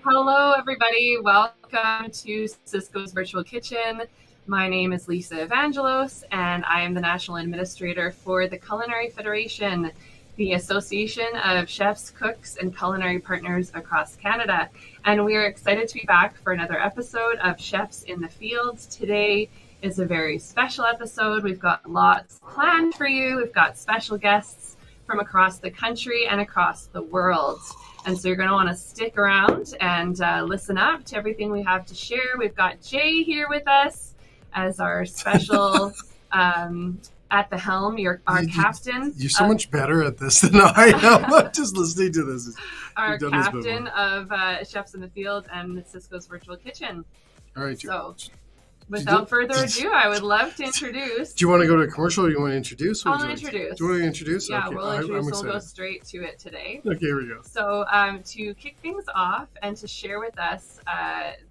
Hello, everybody. Welcome to Cisco's Virtual Kitchen. My name is Lisa Evangelos, and I am the National Administrator for the Culinary Federation, the Association of Chefs, Cooks, and Culinary Partners across Canada. And we are excited to be back for another episode of Chefs in the Field. Today is a very special episode. We've got lots planned for you. We've got special guests from across the country and across the world. And so you're going to want to stick around and listen up to everything we have to share. We've got Jay here with us as our special at the helm, our captain. You're so much better at this than I am. Just listening to this. Our captain of Chefs in the Field and Cisco's Virtual Kitchen. All right. So without further ado, I would love to introduce. Do you want to go to a commercial or do you want to introduce? I'll introduce. Do you want to introduce? Yeah, okay. we'll introduce. We'll go straight to it today. Okay, here we go. So to kick things off and to share with us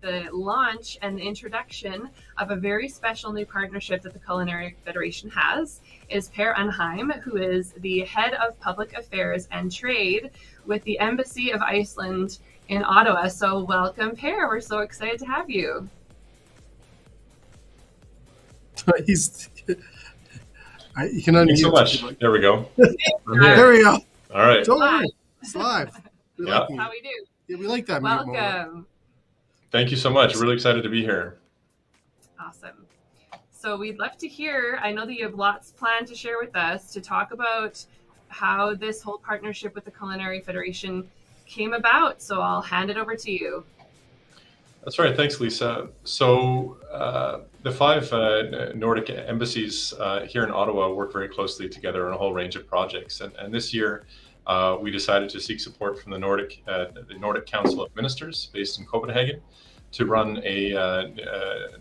the launch and the introduction of a very special new partnership that the Culinary Federation has is Per Unheim, who is the head of public affairs and trade with the Embassy of Iceland in Ottawa. So welcome, Per. We're so excited to have you. You can unmute. Thanks so much. There we go. There we go. All right. It's live. That's how we do. Yeah, we like that. Welcome. Thank you so much. Really excited to be here. Awesome. So we'd love to hear, I know that you have lots planned to share with us to talk about how this whole partnership with the Culinary Federation came about. So I'll hand it over to you. That's right. Thanks, Lisa. So the 5 Nordic embassies here in Ottawa work very closely together on a whole range of projects. And this year, we decided to seek support from the Nordic Council of Ministers based in Copenhagen to run a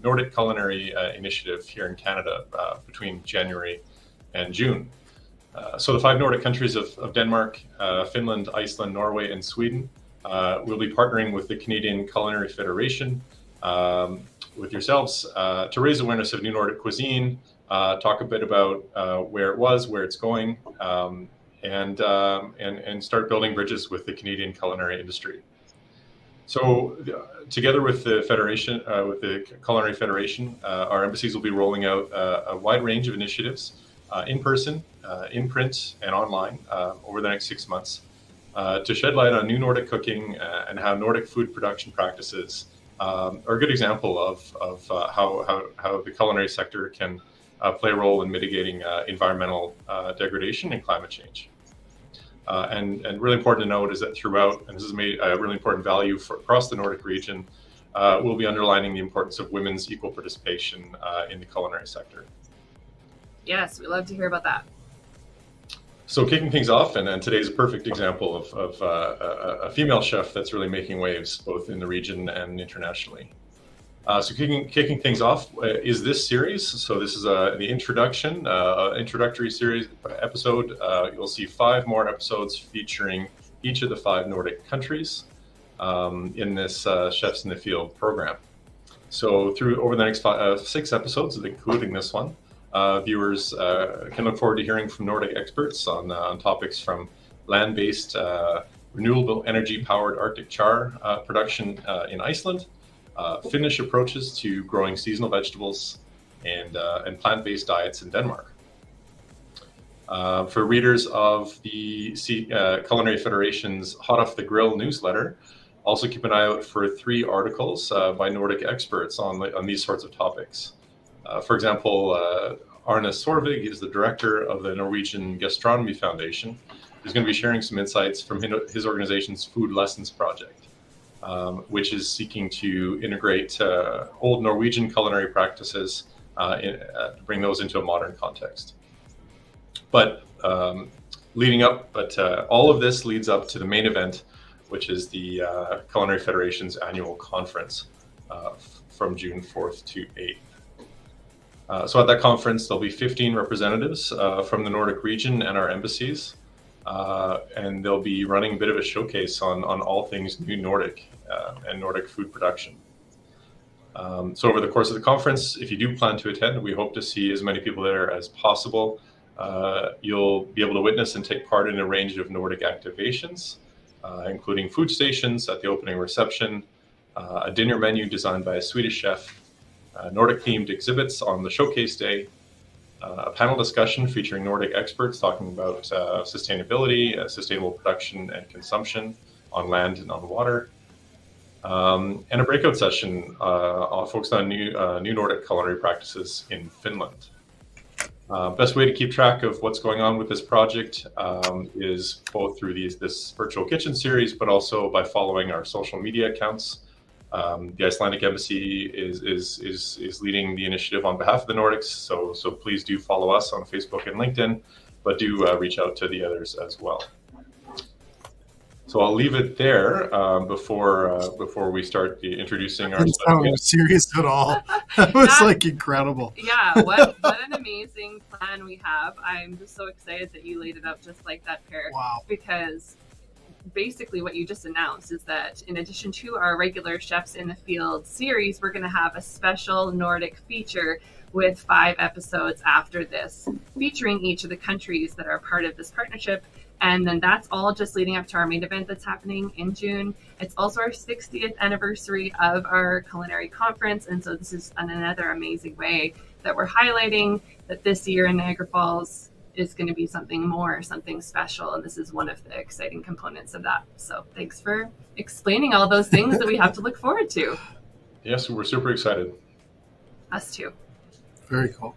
Nordic culinary initiative here in Canada between January and June. So the 5 Nordic countries of Denmark, Finland, Iceland, Norway, and Sweden we'll be partnering with the Canadian Culinary Federation, with yourselves, to raise awareness of new Nordic cuisine, talk a bit about where it was, where it's going, and start building bridges with the Canadian culinary industry. So, together with the Federation, with the Culinary Federation, our embassies will be rolling out a wide range of initiatives, in person, in print, and online over the next 6 months. To shed light on new Nordic cooking and how Nordic food production practices are a good example of how the culinary sector can play a role in mitigating environmental degradation and climate change. And really important to note is that throughout, and this has made a really important value across the Nordic region, we'll be underlining the importance of women's equal participation in the culinary sector. Yes, we love to hear about that. So kicking things off, and today's a perfect example of a female chef that's really making waves both in the region and internationally. So kicking things off is this series. So this is the introductory series episode. You'll see 5 more episodes featuring each of the 5 Nordic countries in this Chefs in the Field program. So over the next 6 episodes, including this one, viewers can look forward to hearing from Nordic experts on topics from land-based renewable energy-powered Arctic Char production in Iceland, Finnish approaches to growing seasonal vegetables, and plant-based diets in Denmark. For readers of the Culinary Federation's Hot Off the Grill newsletter, also keep an eye out for 3 articles by Nordic experts on these sorts of topics. For example, Arne Sorvig is the director of the Norwegian Gastronomy Foundation, who's going to be sharing some insights from his organization's Food Lessons Project, which is seeking to integrate old Norwegian culinary practices to bring those into a modern context. But all of this leads up to the main event, which is the Culinary Federation's annual conference from June 4th to 8th. So at that conference, there'll be 15 representatives from the Nordic region and our embassies, and they'll be running a bit of a showcase on all things new Nordic and Nordic food production. So over the course of the conference, if you do plan to attend, we hope to see as many people there as possible. You'll be able to witness and take part in a range of Nordic activations, including food stations at the opening reception, a dinner menu designed by a Swedish chef, Nordic-themed exhibits on the showcase day, a panel discussion featuring Nordic experts talking about sustainability, sustainable production and consumption on land and on water, and a breakout session focused on new Nordic culinary practices in Finland. Best way to keep track of what's going on with this project is both through this virtual kitchen series, but also by following our social media accounts. The Icelandic embassy is leading the initiative on behalf of the Nordics, so please do follow us on Facebook and LinkedIn, but do reach out to the others as well. So I'll leave it there before we start introducing our. That didn't sound serious at all. That was like incredible. Yeah, what an amazing plan we have. I'm just so excited that you laid it out just like that, Per. Wow. Because basically what you just announced is that in addition to our regular Chefs in the Field series, we're going to have a special Nordic feature with 5 episodes after this, featuring each of the countries that are part of this partnership. And then that's all just leading up to our main event that's happening in June. It's also our 60th anniversary of our culinary conference. And so this is another amazing way that we're highlighting that this year in Niagara Falls is going to be something special. And this is one of the exciting components of that. So thanks for explaining all those things that we have to look forward to. Yes, we're super excited. Us too. Very cool.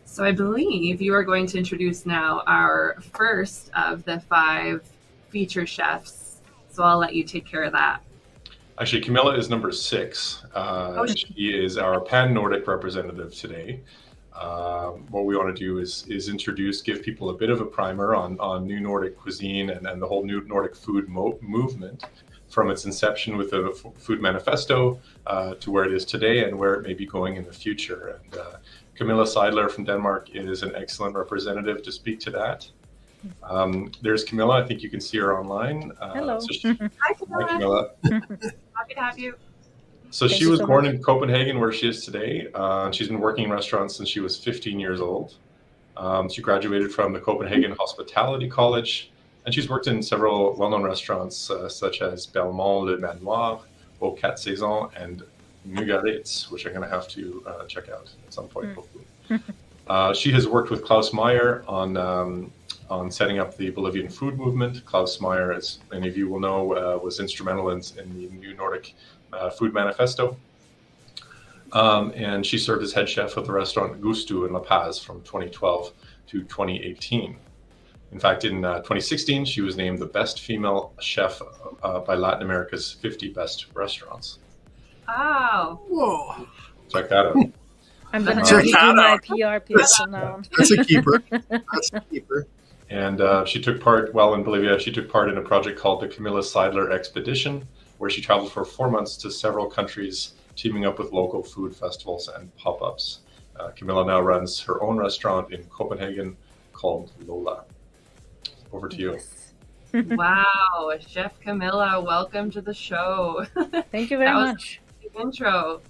So I believe you are going to introduce now our first of the 5 feature chefs. So I'll let you take care of that. Actually, Camilla is number 6. She is our Pan-Nordic representative today. What we want to do is give people a bit of a primer on new Nordic cuisine and the whole new Nordic food movement from its inception with the food manifesto to where it is today and where it may be going in the future. And Camilla Seidler from Denmark is an excellent representative to speak to that. There's Camilla. I think you can see her online. Hello. Hi, Camilla. Happy to have you. So she was born in Copenhagen, where she is today. She's been working in restaurants since she was 15 years old. She graduated from the Copenhagen Hospitality College, and she's worked in several well-known restaurants such as Belmont Le Manoir, Au Quatre Saisons, and Mugaritz, which I'm going to have to check out at some point, hopefully. She has worked with Klaus Meyer on setting up the Bolivian food movement. Klaus Meyer, as many of you will know, was instrumental in the new Nordic food manifesto. And she served as head chef of the restaurant Gusto in La Paz from 2012 to 2018. In fact, in 2016, she was named the best female chef by Latin America's 50 best restaurants. Wow. Whoa. Check that out. I'm going to Check do that my out. PR people now. That's a keeper. That's a keeper. And she took part, in Bolivia, she took part in a project called the Camilla Seidler Expedition, where she traveled for 4 months to several countries, teaming up with local food festivals and pop-ups. Camilla now runs her own restaurant in Copenhagen called Lola. Over to you. Yes. Wow, Chef Camilla, welcome to the show. Thank you very much. The intro.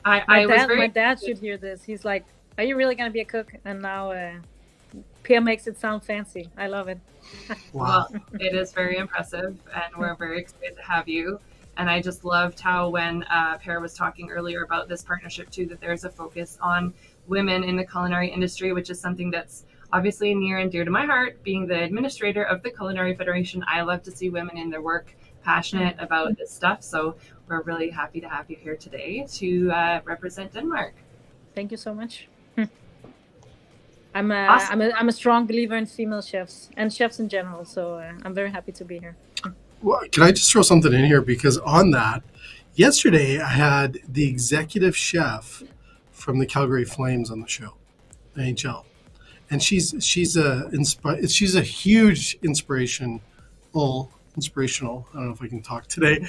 My dad should hear this. He's like, "Are you really going to be a cook?" And now Pia makes it sound fancy. I love it. Wow. Well, it is very impressive, and we're very excited to have you. And I just loved how when Per was talking earlier about this partnership too, that there's a focus on women in the culinary industry, which is something that's obviously near and dear to my heart. Being the administrator of the Culinary Federation, I love to see women in their work passionate about this stuff. So we're really happy to have you here today to represent Denmark. Thank you so much. I'm Awesome. a strong believer in female chefs and chefs in general. So I'm very happy to be here. Well, can I just throw something in here? Because on that, yesterday I had the executive chef from the Calgary Flames on the show, NHL, and she's a huge inspirational. I don't know if I can talk today.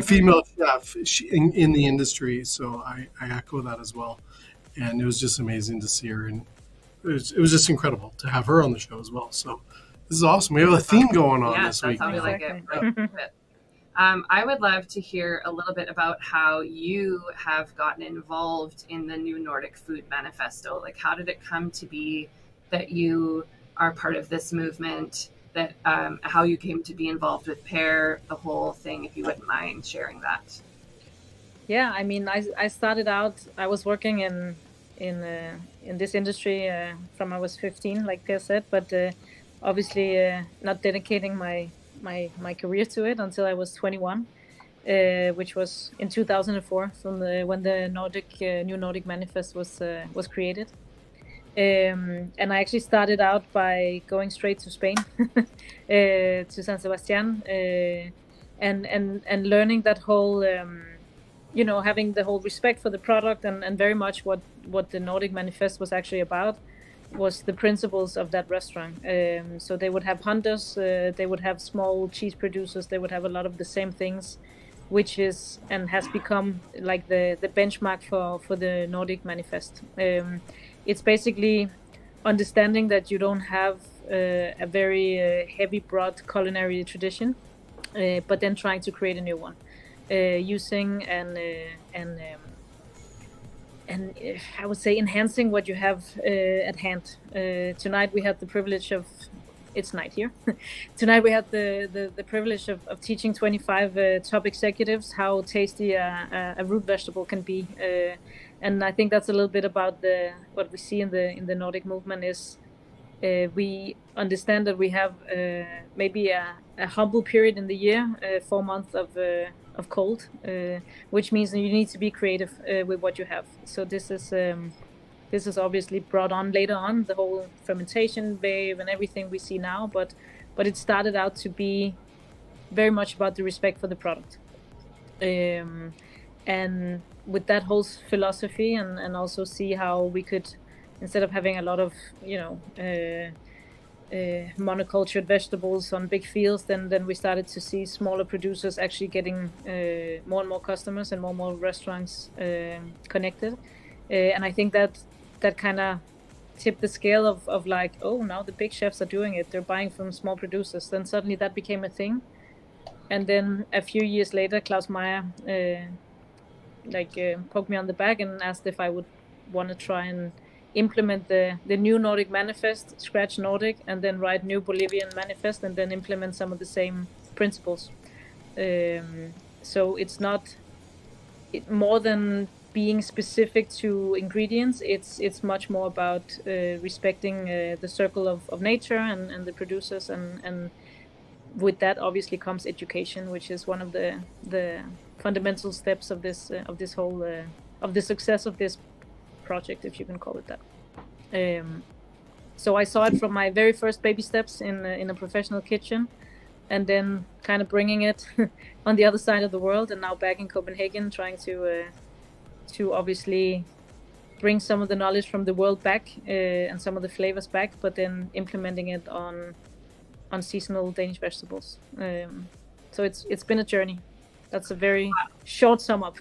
Female chef in the industry. So I echo that as well, and it was just amazing to see her, and it was just incredible to have her on the show as well. So. This is awesome. We have a theme going on this week. That's how we like it. Right? I would love to hear a little bit about how you have gotten involved in the new Nordic Food Manifesto. Like, how did it come to be that you are part of this movement, that how you came to be involved with PAIR, the whole thing, if you wouldn't mind sharing that. Yeah, I mean, I started out, I was working in this industry from I was 15, like Pierre said, but obviously not dedicating my career to it until I was 21, which was in 2004, from when the new Nordic Manifest was created. And I actually started out by going straight to Spain, to San Sebastian, and learning that whole, having the whole respect for the product, and very much what the Nordic Manifest was actually about was the principles of that restaurant. So they would have hunters, they would have small cheese producers, they would have a lot of the same things, which is and has become like the benchmark for the Nordic Manifest. It's basically understanding that you don't have a very heavy, broad culinary tradition, but then trying to create a new one, using and I would say enhancing what you have at hand. Tonight we had the privilege of, it's night here. Tonight we had the privilege of teaching 25 top executives how tasty a root vegetable can be. And I think that's a little bit about what we see in the Nordic movement is we understand that we have maybe a humble period in the year, 4 months of cold, which means that you need to be creative with what you have. So this is obviously brought on later on, the whole fermentation wave and everything we see now, but it started out to be very much about the respect for the product. And with that whole philosophy, and also see how we could, instead of having a lot of monocultured vegetables on big fields, then we started to see smaller producers actually getting more and more customers and more restaurants connected. And I think that kind of tipped the scale of like, oh, now the big chefs are doing it, they're buying from small producers. Then suddenly that became a thing. And then a few years later, Klaus Meyer poked me on the back and asked if I would want to try and implement the new Nordic Manifest, scratch Nordic, and then write new Bolivian Manifest, and then implement some of the same principles. So it's not more than being specific to ingredients. It's much more about respecting the circle of nature and the producers, and with that obviously comes education, which is one of the fundamental steps of this whole of the success of this project, if you can call it that. So I saw it from my very first baby steps in a professional kitchen, and then kind of bringing it on the other side of the world, and now back in Copenhagen, trying to obviously bring some of the knowledge from the world back, and some of the flavors back, but then implementing it on seasonal Danish vegetables. So it's been a journey. That's a very short sum up.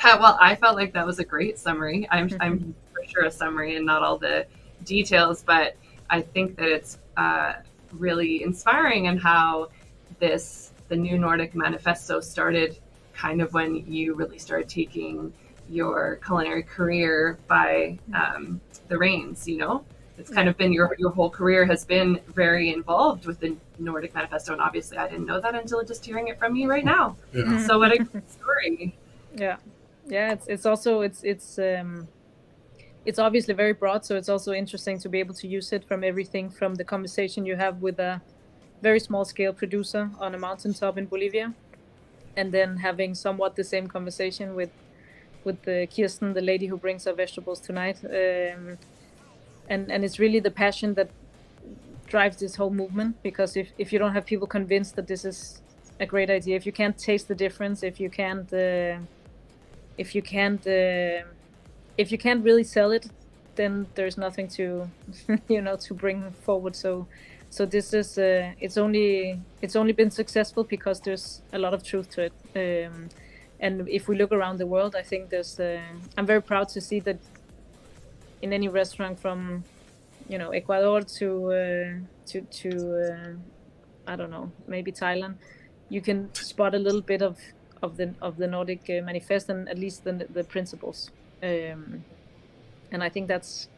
Well, I felt like that was a great summary. I'm for sure a summary and not all the details, but I think that it's really inspiring, and how the new Nordic Manifesto started kind of when you really started taking your culinary career by the reins. It's kind of been your whole career has been very involved with the Nordic Manifesto, and obviously I didn't know that until just hearing it from you right now. Yeah. So what a great story. Yeah, it's also it's obviously very broad, so it's also interesting to be able to use it from everything from the conversation you have with a very small scale producer on a mountaintop in Bolivia, and then having somewhat the same conversation with Kirsten, the lady who brings our vegetables tonight. And it's really the passion that drives this whole movement, because if you don't have people convinced that this is a great idea, if you can't taste the difference, if you can't really sell it, then there's nothing to to bring forward. So this is it's only been successful because there's a lot of truth to it. And if we look around the world, I think there's I'm very proud to see that in any restaurant from Ecuador to I don't know, maybe Thailand, you can spot a little bit of the Nordic manifest, and at least the principles. And I think that's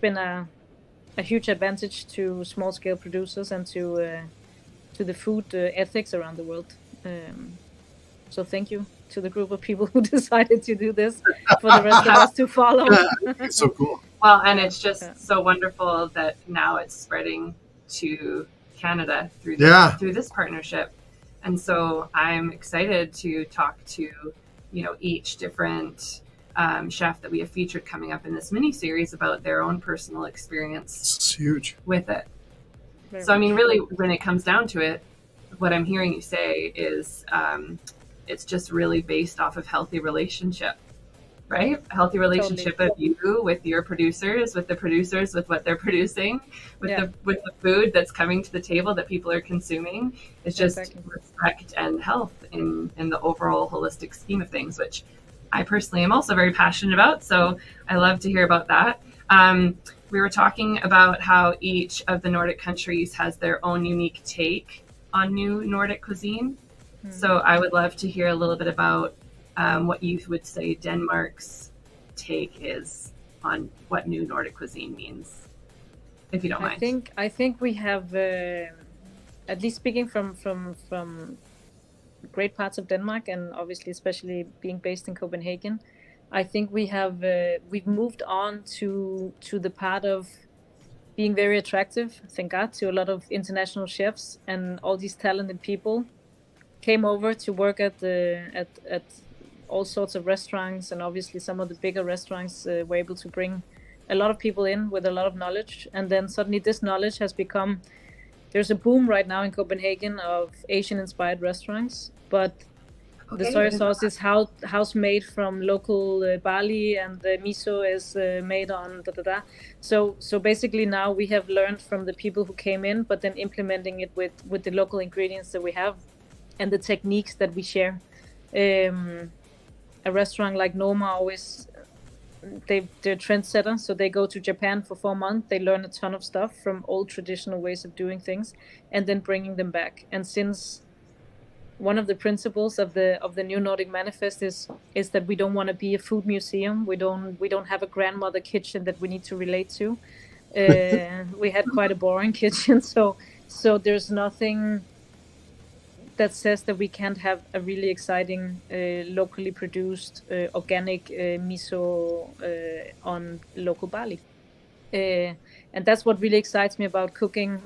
been a huge advantage to small scale producers and to the food ethics around the world. So thank you to the group of people who decided to do this for the rest of us to follow. It's so cool. Well, and it's just so wonderful that now it's spreading to Canada through this partnership. And so I'm excited to talk to, each different chef that we have featured coming up in this mini series about their own personal experience. It's huge with it. So, I mean, really, when it comes down to it, what I'm hearing you say is it's just really based off of healthy relationship, right? A healthy relationship of you with your producers, with the producers, with what they're producing, with the food that's coming to the table that people are consuming. It's just respect and health in the overall holistic scheme of things, which I personally am also very passionate about. So I love to hear about that. We were talking about how each of the Nordic countries has their own unique take on new Nordic cuisine. So I would love to hear a little bit about what you would say Denmark's take is on what new Nordic cuisine means, if you don't mind. I think we have, at least speaking from great parts of Denmark, and obviously especially being based in Copenhagen, I think we've moved on to the part of being very attractive, thank God, to a lot of international chefs, and all these talented people came over to work at all sorts of restaurants, and obviously some of the bigger restaurants were able to bring a lot of people in with a lot of knowledge, and then suddenly this knowledge has become, there's a boom right now in Copenhagen of Asian-inspired restaurants, but the soy sauce is house made from local barley, and the miso is made on So basically now we have learned from the people who came in, but then implementing it with the local ingredients that we have and the techniques that we share. A restaurant like Noma always, they're trendsetter, so they go to Japan for 4 months, they learn a ton of stuff from old traditional ways of doing things, and then bringing them back. And since one of the principles of the new Nordic Manifest is that we don't want to be a food museum, we don't have a grandmother kitchen that we need to relate to. We had quite a boring kitchen, so there's nothing that says that we can't have a really exciting locally produced organic miso on local barley. And that's what really excites me about cooking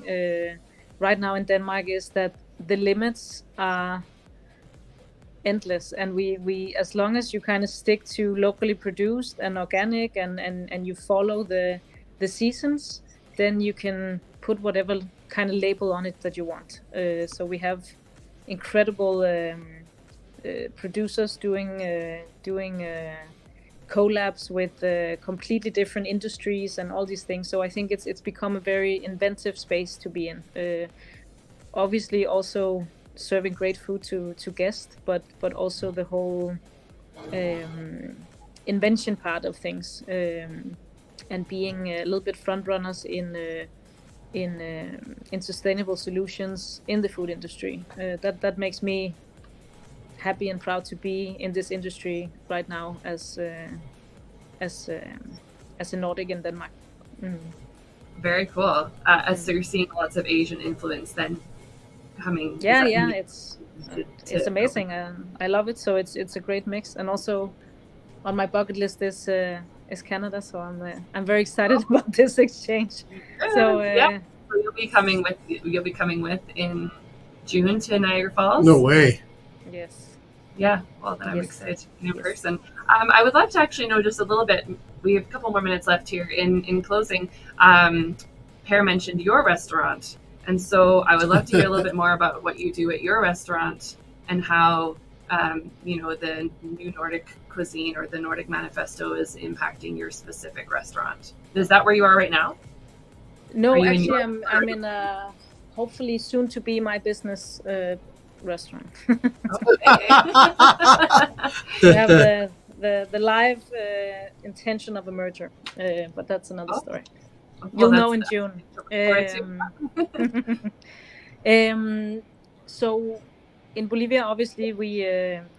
right now in Denmark, is that the limits are endless, and we as long as you kind of stick to locally produced and organic and you follow the seasons, then you can put whatever kind of label on it that you want. So we have incredible producers doing collabs with completely different industries and all these things. So I think it's become a very inventive space to be in. Obviously also serving great food to guests, but also the whole invention part of things, and being a little bit front runners in sustainable solutions in the food industry. That makes me happy and proud to be in this industry right now as a Nordic in Denmark. Very cool. So you're seeing lots of Asian influence then coming. It's amazing. I love it. So it's a great mix, and also on my bucket list is Canada. So I'm very excited about this exchange. So so you'll be coming with in June to Niagara Falls. No way. Yes. Yeah. Well, then I'm excited to be in person. I would love to actually know just a little bit. We have a couple more minutes left here. In closing, Per mentioned your restaurant. And so I would love to hear a little bit more about what you do at your restaurant and how, the new Nordic cuisine or the Nordic Manifesto is impacting your specific restaurant. Is that where you are right now? No, actually, I'm in a hopefully soon to be my business restaurant. We have the live intention of a merger, but that's another story. You'll know in June. So in Bolivia, obviously,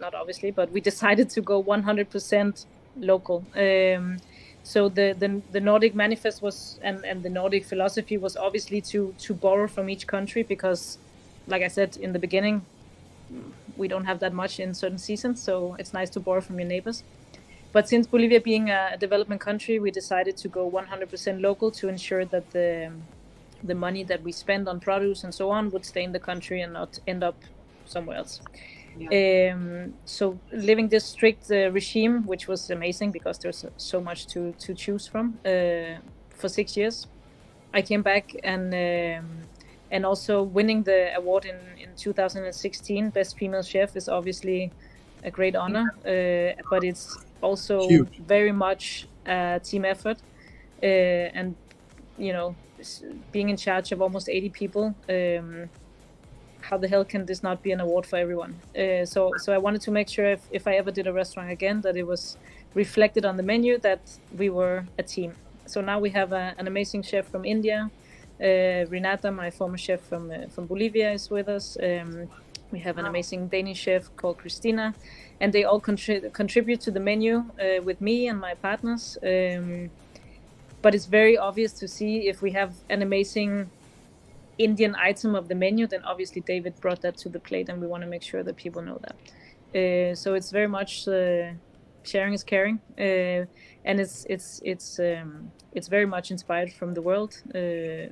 not obviously, but we decided to go 100% local. So the Nordic manifest was, and the Nordic philosophy was obviously to borrow from each country, because, like I said in the beginning, we don't have that much in certain seasons, so it's nice to borrow from your neighbors. But since Bolivia being a development country, we decided to go 100% local to ensure that the money that we spend on produce and so on would stay in the country and not end up somewhere else. Yeah. So living this strict regime, which was amazing because there's so much to choose from, for 6 years, I came back and also winning the award in 2016, Best Female Chef, is obviously a great honor, but it's also huge. Very much a team effort, and being in charge of almost 80 people. How the hell can this not be an award for everyone? So I wanted to make sure if I ever did a restaurant again, that it was reflected on the menu that we were a team. So now we have an amazing chef from India. Renata, my former chef from Bolivia, is with us. We have an amazing Danish chef called Christina, and they all contribute to the menu with me and my partners. But it's very obvious to see if we have an amazing Indian item of the menu, then obviously David brought that to the plate, and we want to make sure that people know that. So it's very much sharing is caring, and it's very much inspired from the world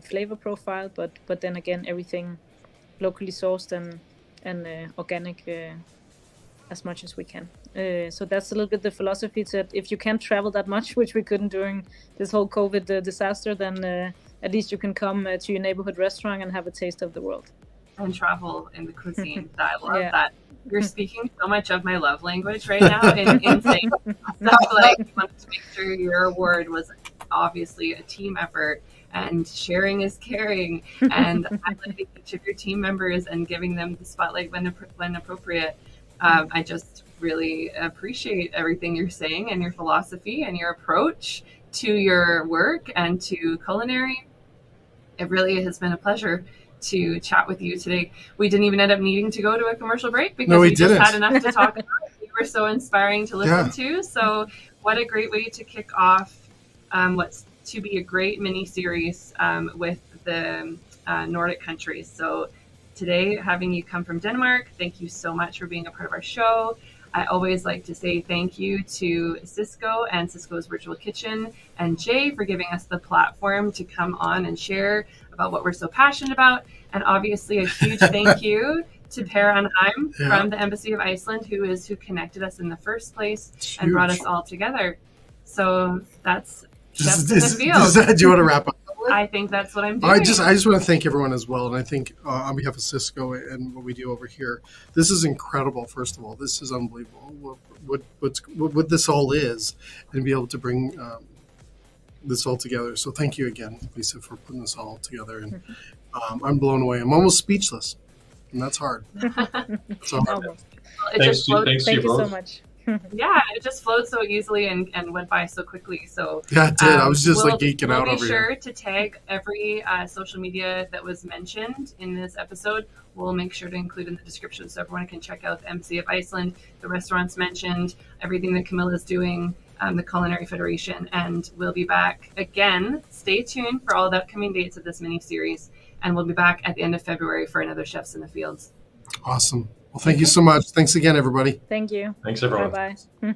flavor profile, but then again everything locally sourced and organic as much as we can. So that's a little bit the philosophy, that if you can't travel that much, which we couldn't during this whole COVID disaster, then at least you can come to your neighborhood restaurant and have a taste of the world. And travel in the cuisine. I love that. You're speaking so much of my love language right now in saying stuff like you wanted to make sure your award was obviously a team effort, and sharing is caring, and highlighting each of your team members and giving them the spotlight when appropriate. I just really appreciate everything you're saying and your philosophy and your approach to your work and to culinary. It really has been a pleasure to chat with you today. We didn't even end up needing to go to a commercial break because we just had enough to talk about. You were so inspiring to listen to. So what a great way to kick off what's to be a great mini series with the Nordic countries. So today, having you come from Denmark, thank you so much for being a part of our show. I always like to say thank you to Cisco and Cisco's Virtual Kitchen and Jay for giving us the platform to come on and share about what we're so passionate about. And obviously a huge thank you to Per Anheim from the Embassy of Iceland, who connected us in the first place and brought us all together. So that's chefs in the field. Do you want to wrap up? I think that's what I'm doing. I just want to thank everyone as well, and I think on behalf of Cisco and what we do over here, this is incredible. First of all, this is unbelievable. What this all is, and be able to bring this all together. So thank you again, Lisa, for putting this all together. And I'm blown away. I'm almost speechless, and that's hard. So thanks thank you so much. Yeah, it just flowed so easily and went by so quickly. So yeah, it did. I was just geeking out over here. We'll be sure to tag every social media that was mentioned in this episode. We'll make sure to include in the description so everyone can check out the Embassy of Iceland, the restaurants mentioned, everything that Camilla's doing, the Culinary Federation, and we'll be back again. Stay tuned for all the upcoming dates of this mini series, and we'll be back at the end of February for another Chefs in the Fields. Awesome. Well, thank you so much. Thanks again, everybody. Thank you. Thanks, everyone. Bye-bye.